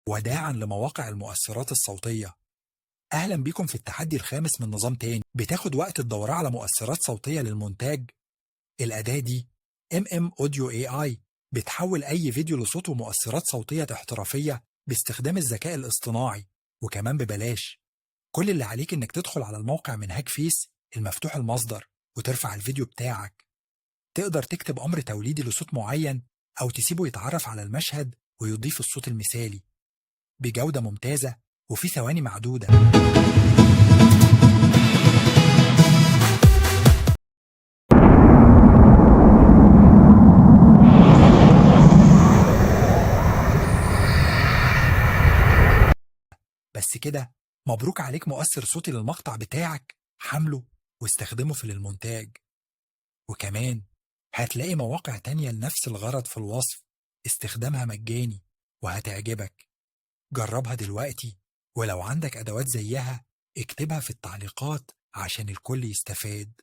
وداعا لمواقع المؤثرات الصوتية. أهلا بيكم في التحدي الخامس من نظام تاني بتاخد وقت تدور على مؤثرات صوتية للمونتاج. الأداة دي Audio AI بتحول أي فيديو لصوت ومؤثرات صوتية احترافية باستخدام الذكاء الاصطناعي، وكمان ببلاش. كل اللي عليك إنك تدخل على الموقع من هاك فيس المفتوح المصدر وترفع الفيديو بتاعك. تقدر تكتب أمر توليدي لصوت معين أو تسيبه يتعرف على المشهد ويضيف الصوت المثالي بجودة ممتازة وفي ثواني معدودة. بس كده، مبروك عليك مؤثر صوتي للمقطع بتاعك، حمله واستخدمه في المونتاج. وكمان هتلاقي مواقع تانية لنفس الغرض في الوصف، استخدامها مجاني وهتعجبك. جربها دلوقتي، ولو عندك أدوات زيها اكتبها في التعليقات عشان الكل يستفاد.